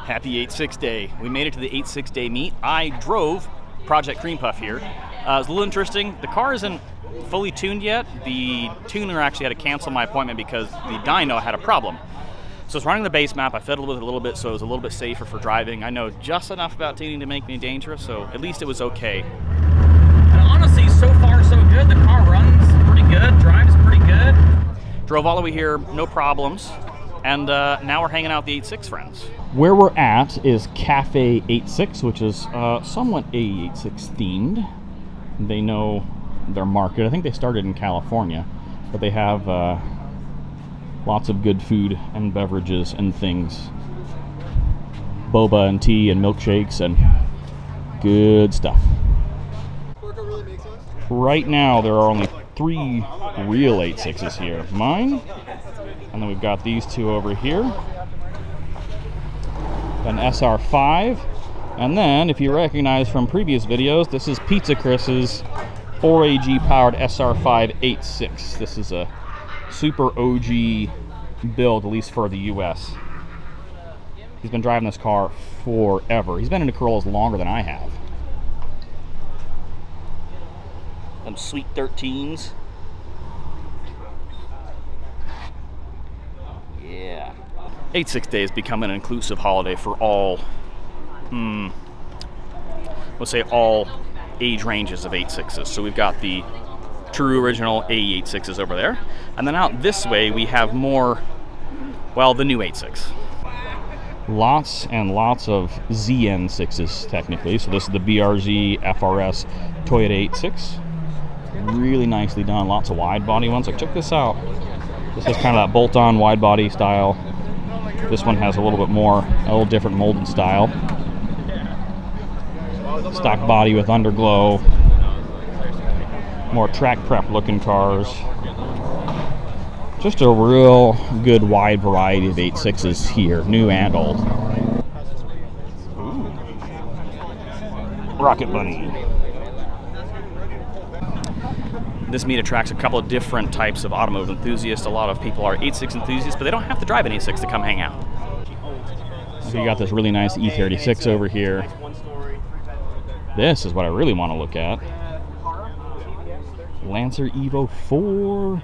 Happy 8.6 day. We made it to the 8.6 day meet. I drove Project Creampuff here. It was a little interesting. The car isn't fully tuned yet. The tuner actually had to cancel my appointment because the dyno had a problem. So it's running the base map. I fiddled with it a little bit so it was a little bit safer for driving. I know just enough about tuning to make me dangerous, so at least it was okay. And honestly, so far so good. The car runs pretty good, drives pretty good. Drove all the way here, no problems. And now we're hanging out with the 8.6 friends. Where we're at is Cafe 8.6, which is somewhat A86 themed. They know their market. I think they started in California, but they have lots of good food and beverages and things. Boba and tea and milkshakes and good stuff. Right now there are only 3 real 8.6s here. Mine, and then we've got these 2 over here. An SR5, and then if you recognize from previous videos, this is Pizza Chris's 4AG powered SR5 8.6. This is a super OG build, at least for the US. He's been driving this car forever. He's been into Corollas longer than I have. Them sweet 13s. Yeah. 8.6 day is becoming an inclusive holiday for all, we'll say all age ranges of 8.6s. So we've got the true original AE 8.6s over there. And then out this way we have more, well, the new 8.6. Lots and lots of ZN6s technically. So this is the BRZ FRS Toyota 8.6. Really nicely done. Lots of wide body ones. Like check this out. This is kind of that bolt-on wide body style. This one has a little bit more, a little different molded style. Stock body with underglow. More track prep looking cars. Just a real good wide variety of 8.6s here, new and old. Ooh. Rocket Bunny. This meet attracts a couple of different types of automotive enthusiasts. A lot of people are 8.6 enthusiasts, but they don't have to drive an 8.6 to come hang out. So you got this really nice E36 over here. This is what I really want to look at. Lancer Evo 4.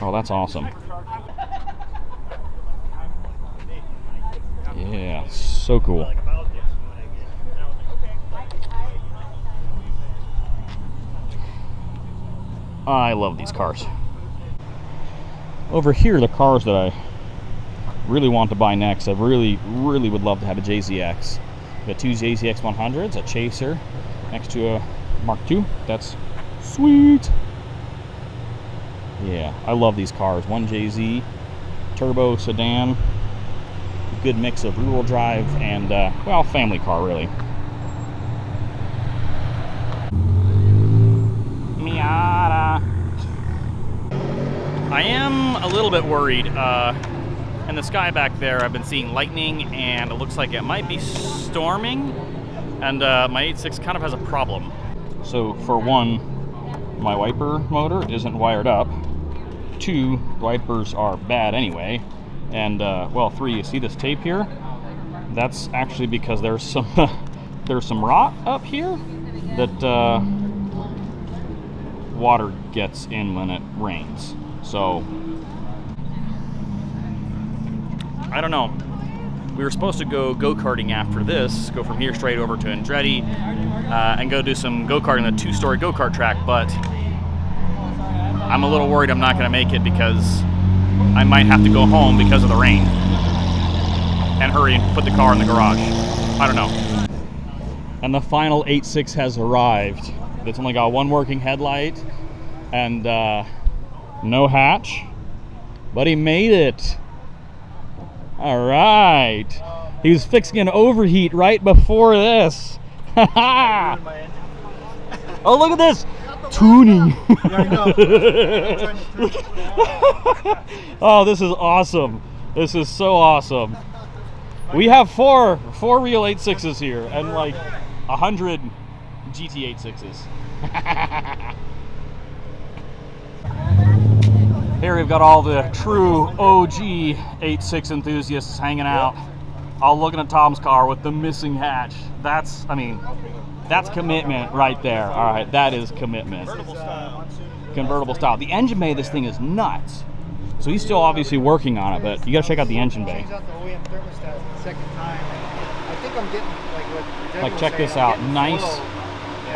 Oh, that's awesome. Yeah, so cool. I love these cars. Over here, the cars that I really want to buy next, I really would love to have a JZX. Got 2 JZX 100s, a Chaser, next to a Mark II. That's sweet. Yeah, I love these cars. 1 JZ, turbo sedan, good mix of rear-wheel drive and, well, family car, really. Miata. I am a little bit worried. In the sky back there, I've been seeing lightning, and it looks like it might be storming, and my 8.6 kind of has a problem. So, for one, my wiper motor isn't wired up. 2, wipers are bad anyway. And, well, 3, you see this tape here? That's actually because there's some rot up here that water gets in when it rains. So, I don't know. We were supposed to go go-karting after this, go from here straight over to Andretti, and go do some go-karting on a 2-story go-kart track, but I'm a little worried I'm not going to make it because I might have to go home because of the rain and hurry and put the car in the garage. I don't know. And the final 8.6 has arrived. It's only got 1 working headlight and no hatch, but he made it. All right. He was fixing an overheat right before this. Oh, look at this. Tuning. Oh, this is awesome. This is so awesome. We have four real 8.6s here and like 100 GT 8.6s. Here we've got all the true OG 8.6 enthusiasts hanging out. I'll looking at Tom's car with the missing hatch. That's, I mean, that's commitment right there. All right, that is commitment. Convertible style. The engine bay of this thing is nuts. So he's still obviously working on it, but you gotta check out the engine bay. Change out the OEM thermostat the second time. I think I'm getting Like, check this out. Nice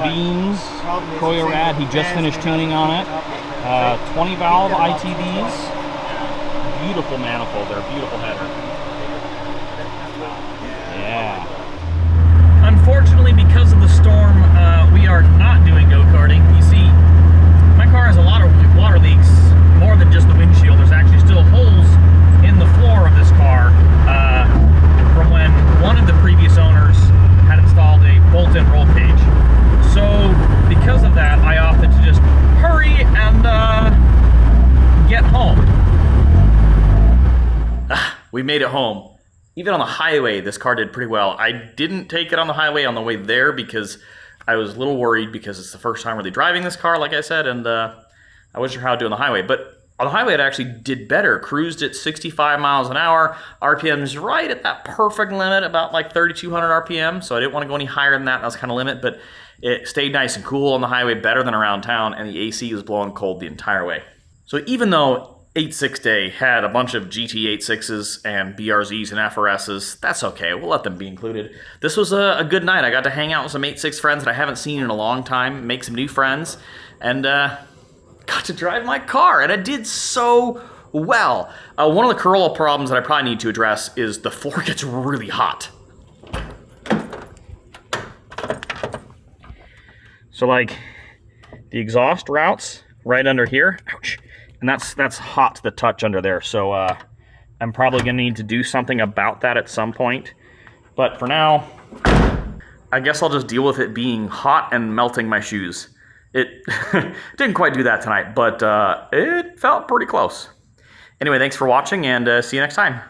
beams, coilovers. He just finished tuning on it. 20 valve ITBS. Beautiful manifold there, beautiful header. Yeah. Unfortunately, because of the storm, we are not doing go-karting. You see, my car has a lot of water leaks, more than just the windshield. There's actually still holes in the floor of this car from when one of the previous owners had installed a bolt-in roll cage. So because of that, I opted to just hurry and get home. We made it home. Even on the highway, this car did pretty well. I didn't take it on the highway on the way there because I was a little worried because it's the first time really driving this car, like I said, and I wasn't sure how to do on the highway. But on the highway, it actually did better. Cruised at 65 miles an hour. RPM's right at that perfect limit, about like 3,200 RPM. So I didn't want to go any higher than that. That was kind of limit, but it stayed nice and cool on the highway, better than around town, and the AC was blowing cold the entire way. So even though 8.6 Day had a bunch of GT86s and BRZs and FRSs, that's okay. We'll let them be included. This was a good night. I got to hang out with some 8.6 friends that I haven't seen in a long time, make some new friends, and got to drive my car, and it did so well. One of the Corolla problems that I probably need to address is the floor gets really hot. So like the exhaust routes right under here, ouch, and that's hot to the touch under there. So I'm probably gonna need to do something about that at some point. But for now, I guess I'll just deal with it being hot and melting my shoes. It didn't quite do that tonight, but it felt pretty close. Anyway, thanks for watching, and see you next time.